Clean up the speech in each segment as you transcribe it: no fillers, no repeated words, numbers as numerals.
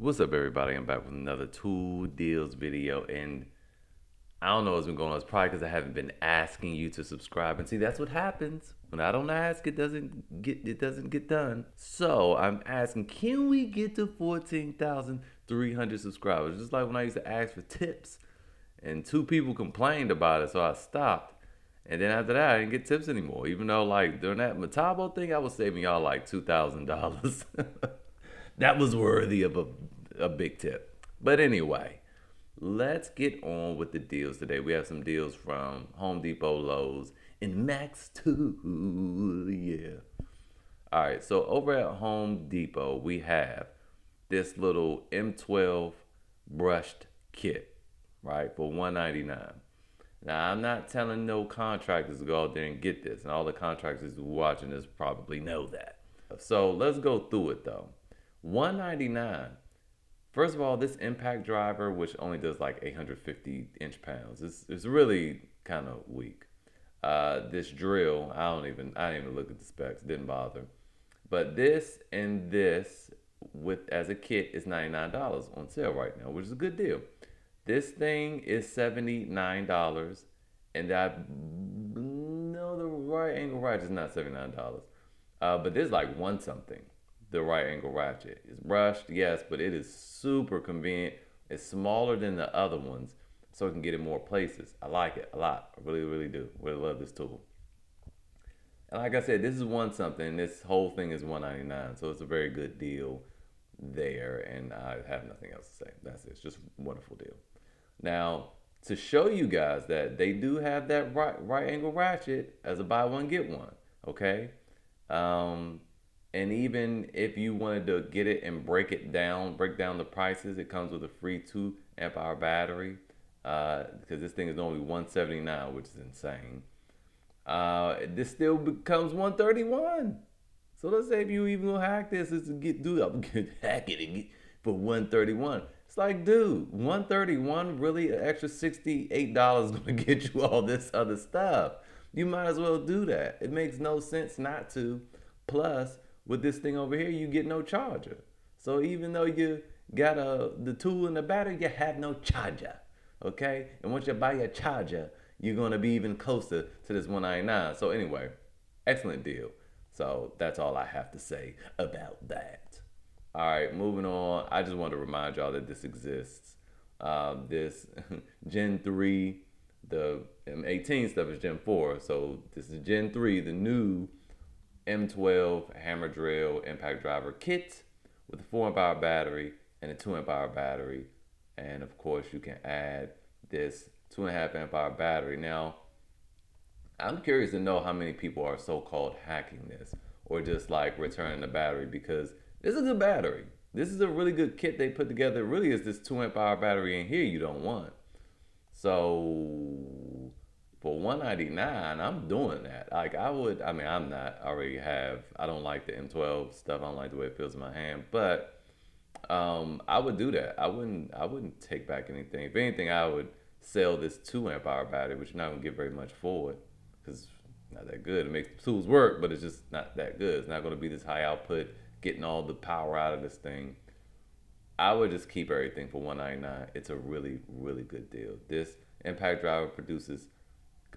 What's up, everybody? I'm back with another tool deals video, and I don't know what's been going on. It's probably because I haven't been asking you to subscribe. And see, that's what happens when I don't ask. It doesn't get done. So I'm asking, can we get to 14,300 subscribers? Just like when I used to ask for tips, and two people complained about it, so I stopped. And then after that, I didn't get tips anymore. Even though, like during that Metabo thing, I was saving y'all like $2,000. That was worthy of a big tip. But anyway, let's get on with the deals today. We have some deals from Home Depot, Lowe's, and Max Tool. Yeah. All right. So over at Home Depot, we have this little M12 brushed kit, right, for $199. Now, I'm not telling no contractors to go out there and get this, and all the contractors who are watching this probably know that. So let's go through it though. 199. First of all, this impact driver, which only does like 850 inch pounds, it's really kind of weak. This drill, I didn't even look at the specs, didn't bother. But this and this with as a kit is $99 on sale right now, which is a good deal. This thing is $79, and I no, the right angle ratchet is not $79. But there's like one something. The right angle ratchet is brushed, yes, but it is super convenient. It's smaller than the other ones, so it can get in more places. I like it a lot. I really, really do. Really love this tool. And like I said, this is one something. This whole thing is 199, so it's a very good deal there. And I have nothing else to say. That's it. It's just a wonderful deal. Now, to show you guys that they do have that right angle ratchet as a buy one get one. Okay, um, and even if you wanted to get it and break down the prices, it comes with a free 2 amp hour battery. Because this thing is only 179, which is insane. This still becomes 131. So let's say if you even gonna hack this, is to get do up hack it and get for 131. It's like, dude, 131 really an extra $68 gonna get you all this other stuff. You might as well do that. It makes no sense not to. Plus, with this thing over here, you get no charger. So even though you got the tool and the battery, you have no charger. Okay? And once you buy your charger, you're gonna be even closer to this 199. So anyway, excellent deal. So that's all I have to say about that. All right, moving on. I just want to remind y'all that this exists. This Gen 3, the M18 stuff is Gen 4. So this is Gen 3, the new M12 hammer drill impact driver kit with a 4 amp hour battery and a 2 amp hour battery. And of course, you can add this 2.5 amp hour battery. Now, I'm curious to know how many people are so called hacking this or just like returning the battery because this is a good battery. This is a really good kit they put together. It really is this 2 amp hour battery in here you don't want. So for 199, I'm doing that. Like I mean, I'm not. I already have. I don't like the M12 stuff. I don't like the way it feels in my hand. But I would do that. I wouldn't take back anything. If anything, I would sell this 2 amp hour battery, which you're not gonna get very much for it because it's not that good. It makes the tools work, but it's just not that good. It's not gonna be this high output, getting all the power out of this thing. I would just keep everything for 199. It's a really, really good deal. This impact driver produces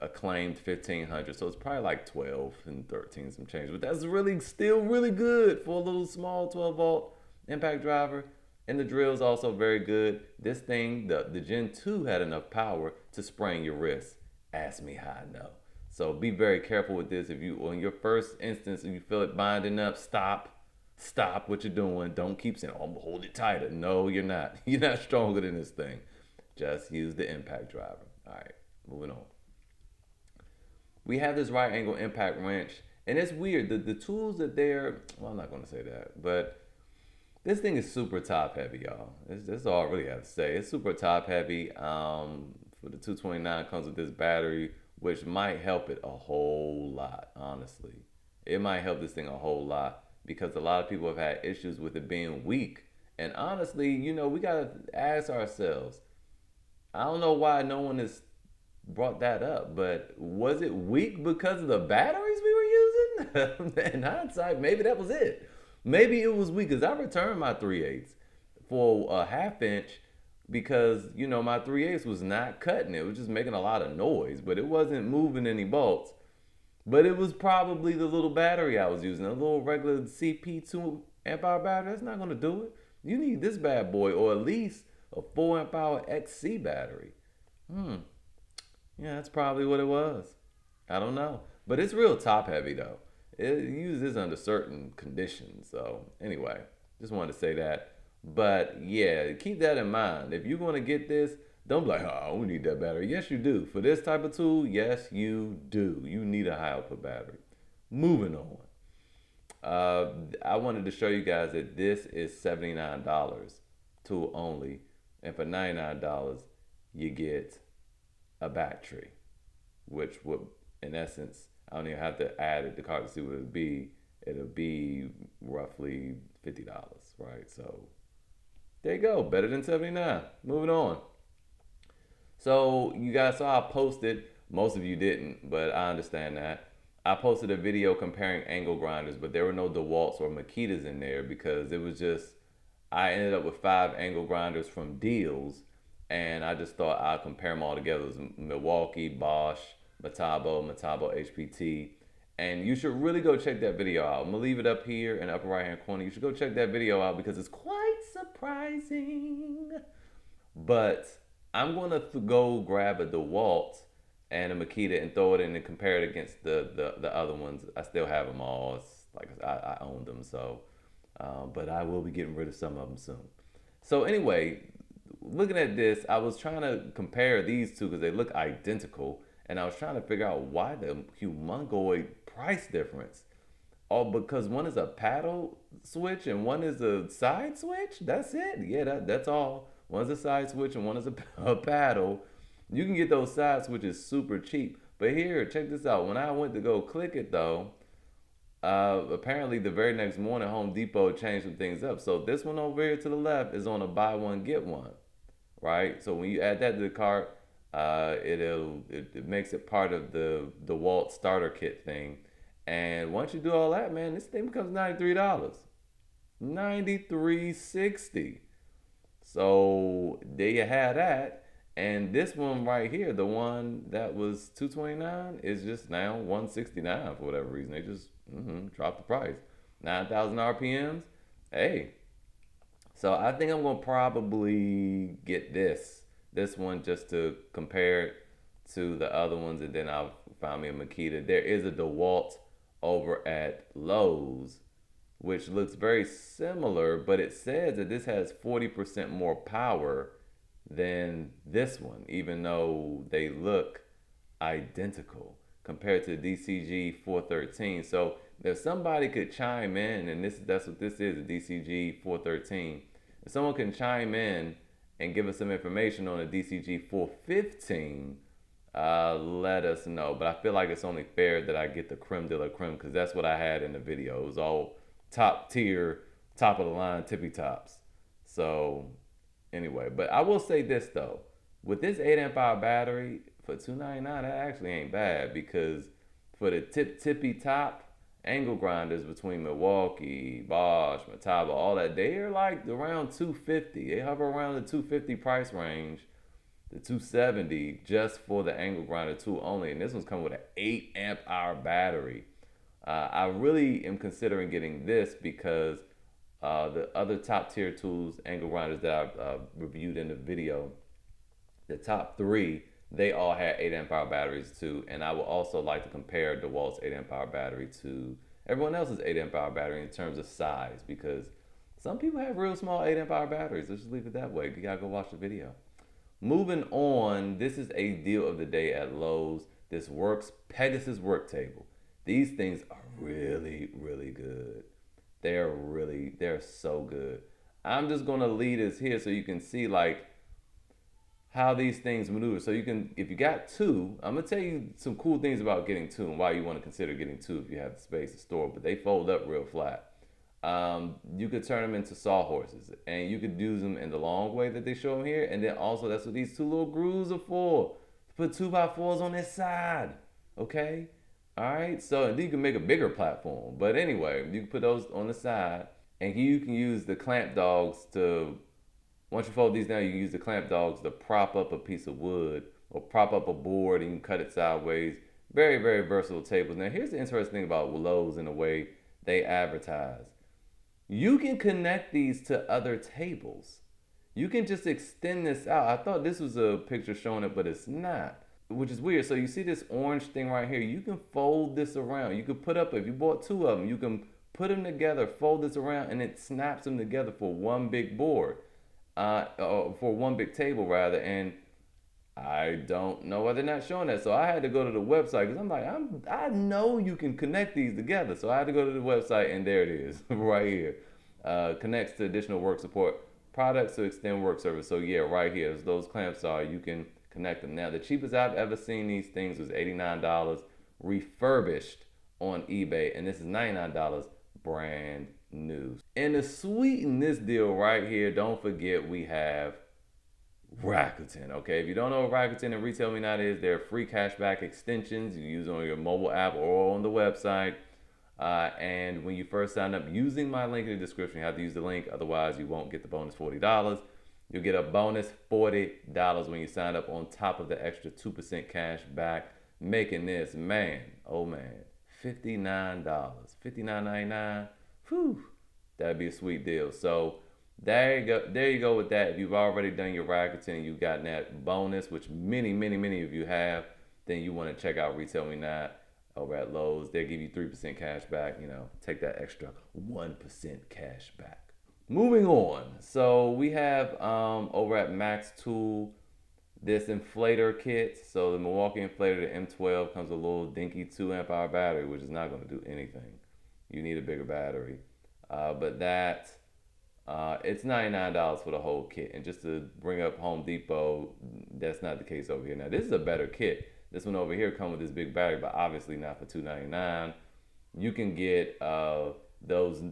a claimed 1500, so it's probably like 12 and 13 some change, but that's really still really good for a little small 12-volt impact driver. And the drill is also very good. This thing, the Gen 2 had enough power to sprain your wrist. Ask me how I know. So be very careful with this. If you on your first instance, if you feel it binding up, stop what you're doing. Don't keep saying, "Oh, I'm gonna hold it tighter." No, you're not. You're not stronger than this thing. Just use the impact driver. All right, moving on. We have this right angle impact wrench, and it's weird. The tools that they're well, I'm not gonna say that, but this thing is super top heavy, y'all. That's all I really have to say. It's super top heavy. For the 229 comes with this battery, which might help it a whole lot, honestly. It might help this thing a whole lot because a lot of people have had issues with it being weak. And honestly, we gotta ask ourselves. I don't know why no one has brought that up, but was it weak because of the batteries we were using? In hindsight, maybe that was it. Maybe it was weak because I returned my 3/8 for a half inch because my 3/8 was not cutting it. It was just making a lot of noise, but it wasn't moving any bolts. But it was probably the little battery I was using, a little regular CP 2 amp hour battery. That's not gonna do it. You need this bad boy, or at least a 4 amp hour XC battery. Hmm. Yeah, that's probably what it was. I don't know. But it's real top heavy though. It uses under certain conditions. So anyway, just wanted to say that. But yeah, keep that in mind. If you're gonna get this, don't be like, oh, I don't need that battery. Yes, you do. For this type of tool, yes, you do. You need a high output battery. Moving on. I wanted to show you guys that this is $79 tool only. And for $99, you get a battery, which would, in essence, I don't even have to add it to cart to see what it would be. It'll be roughly $50, right? So there you go, better than 79. Moving on. So you guys saw I posted. Most of you didn't, but I understand that. I posted a video comparing angle grinders, but there were no DeWalts or Makitas in there because it was just I ended up with 5 angle grinders from Deals, and I just thought I'd compare them all together. It was Milwaukee, Bosch, Metabo, HPT. And you should really go check that video out. I'm gonna leave it up here in the upper right hand corner. You should go check that video out because it's quite surprising. But I'm gonna go grab a DeWalt and a Makita and throw it in and compare it against the other ones. I still have them all. It's like I owned them, so but I will be getting rid of some of them soon. So anyway, looking at this, I was trying to compare these two because they look identical, and I was trying to figure out why the humongoid price difference. Oh, because one is a paddle switch and one is a side switch? That's it. Yeah, that's all. One's a side switch and one is a paddle. You can get those side switches super cheap. But here, check this out. When I went to go click it though, apparently the very next morning Home Depot changed some things up. So this one over here to the left is on a buy one get one, right? So when you add that to the cart, it makes it part of the DeWalt starter kit thing. And once you do all that, man, this thing becomes $93. 93.60. So there you have that. And this one right here, the one that was 229, is just now 169 for whatever reason. They just dropped the price. 9,000 RPMs. Hey, so I think I'm gonna probably get this one just to compare it to the other ones, and then I'll find me a Makita. There is a DeWalt over at Lowe's, which looks very similar, but it says that this has 40% more power than this one, even though they look identical compared to the DCG 413. So if somebody could chime in, and that's what this is, a DCG 413, if someone can chime in and give us some information on a DCG 415, let us know. But I feel like it's only fair that I get the creme de la creme because that's what I had in the video. It was all top tier, top of the line, tippy tops. So anyway, but I will say this though, with this 8 amp hour battery for $299, that actually ain't bad because for the tippy top angle grinders between Milwaukee, Bosch, Metabo, all that, they're like around 250. They hover around the 250 price range, the 270 just for the angle grinder tool only. And this one's coming with an 8 amp hour battery. I really am considering getting this because the other top tier tools, angle grinders that I reviewed in the video, the top 3, they all had 8 amp hour batteries too. And I would also like to compare DeWalt's 8 amp hour battery to everyone else's 8 amp hour battery in terms of size because some people have real small 8 amp hour batteries. Let's just leave it that way. You gotta go watch the video. Moving on, this is a deal of the day at Lowe's. This works Pegasus work table. These things are really, really good. They're so good. I'm just gonna lead us here so you can see like how these things maneuver. So you can, if you got 2, I'm gonna tell you some cool things about getting 2 and why you want to consider getting 2 if you have the space to store. But they fold up real flat. You could turn them into sawhorses, and you could use them in the long way that they show them here. And then also that's what these 2 little grooves are for. To put 2x4s on this side. Okay. All right, so then you can make a bigger platform. But anyway, you can put those on the side, and you can use the clamp dogs to Once you fold these down, you can use the clamp dogs to prop up a piece of wood or prop up a board, and you can cut it sideways. Very, very versatile tables. Now, here's the interesting thing about Lowe's and the way they advertise. You can connect these to other tables. You can just extend this out. I thought this was a picture showing it, but it's not, which is weird. So you see this orange thing right here. You can fold this around. You could put up, if you bought two of them, you can put them together, fold this around, and it snaps them together for one big board, for one big table rather. And I don't know why they're not showing that. So I had to go to the website because I'm like, I know you can connect these together. So I had to go to the website, and there it is right here. Connects to additional work support products to extend work service. So yeah, right here, as those clamps are, you can connect them. Now, the cheapest I've ever seen these things was $89 refurbished on eBay, and this is $99 brand new. And to sweeten this deal right here, don't forget we have Rakuten. Okay, if you don't know what Rakuten and Retail Me Not is, they're free cashback extensions you use on your mobile app or on the website. And when you first sign up using my link in the description, you have to use the link, otherwise you won't get the bonus $40. You'll get a bonus $40 when you sign up on top of the extra 2% cash back, making this, man, oh man, $59, $59.99. Whew, that'd be a sweet deal. So there you go with that. If you've already done your Rakuten and you've gotten that bonus, which many, many, many of you have, then you want to check out Retail Me Not over at Lowe's. They'll give you 3% cash back. You know, take that extra 1% cash back. Moving on. So we have over at Max Tool this inflator kit. So the Milwaukee inflator, the M12, comes with a little dinky 2 amp hour battery, which is not going to do anything. You need a bigger battery. But that it's $99 for the whole kit. And just to bring up Home Depot, that's not the case over here. Now, this is a better kit. This one over here comes with this big battery, but obviously not for $299. You can get the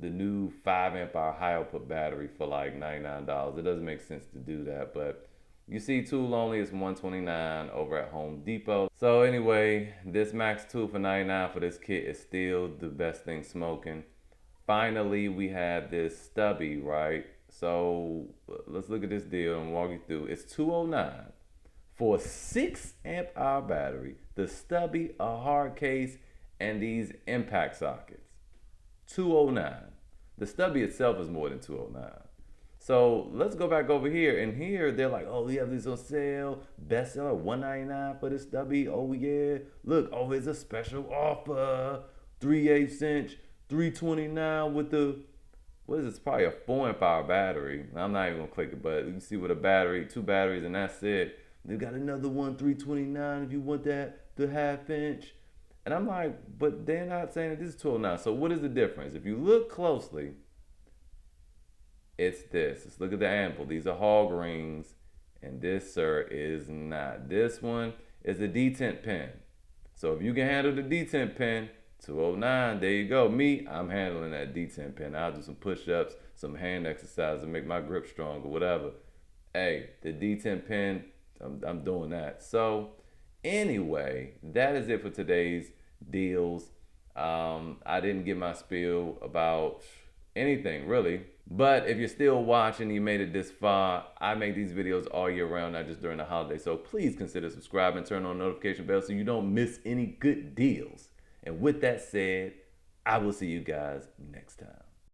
new 5 amp hour high output battery for like $99. It doesn't make sense to do that, but you see tool only is $129 over at Home Depot. So anyway, this Max Tool for $99 for this kit is still the best thing smoking. Finally, we have this stubby, right? So let's look at this deal and walk you through. It's $209 for a 6 amp hour battery, the stubby, a hard case, and these impact sockets. $209. The stubby itself is more than $209. So let's go back over here, and here they're like, oh, we have this on sale, bestseller, $199 for the stubby. Oh yeah, look, oh, here's a special offer, 3/8 inch, $329 with the, what is this? Probably a 4 amp hour battery. I'm not even gonna click it, but you can see with a battery, 2 batteries, and that's it. They've got another one, $329 if you want that, the 1/2 inch. And I'm like, but they're not saying that this is $209. So what is the difference? If you look closely, it's this. Let's look at the ample. These are hog rings, and this, sir, is not. This one is a detent pin. So if you can handle the detent pin, $209, there you go. Me, I'm handling that detent pin. I'll do some push-ups, some hand exercises to make my grip stronger, whatever. Hey, the detent pin, I'm doing that. So anyway, that is it for today's deals. I didn't get my spiel about anything really, but if you're still watching, you made it this far. I make these videos all year round, not just during the holidays. So please consider subscribing, turn on the notification bell so you don't miss any good deals. And with that said, I will see you guys next time.